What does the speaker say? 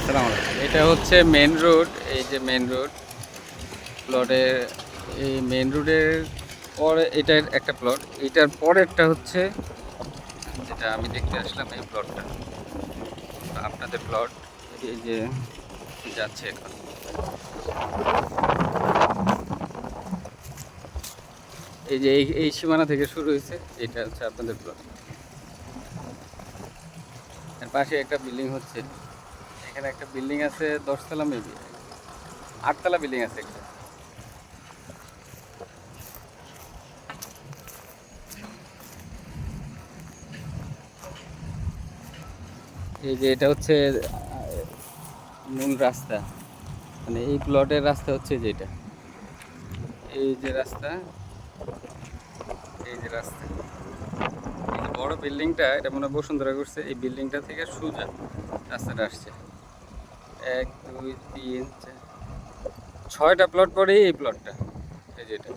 আসসালামু আলাইকুম। এটা হচ্ছে মেন রোড। এই যে মেন রোড প্লটের, এই মেন রোডের পরে এটার একটা প্লট, এটার পরেরটা হচ্ছে যেটা আমি দেখতে আসলাম এই প্লটটা, আপনাদের প্লট। এই যে যাচ্ছে এখন, এই যে এই সীমানা থেকে শুরু হয়েছে, এটা হচ্ছে আপনাদের প্লট। এর পাশে একটা বিল্ডিং হচ্ছে, এখানে একটা বিল্ডিং আছে 10 তলা, মেবি 8 তলা বিল্ডিং আছে একটা। এই যে এটা হচ্ছে মূল রাস্তা, মানে এই প্লটের রাস্তা হচ্ছে যেটা, এই যে রাস্তা, এই যে রাস্তা, এই যে বড় বিল্ডিংটা, এটা মনে হয় বসুন্ধরা করছে, এই বিল্ডিংটা থেকে সোজা রাস্তাটা আসছে 1 2 3 4 6টা প্লট পরেই এই প্লটটা, এই যে এটা।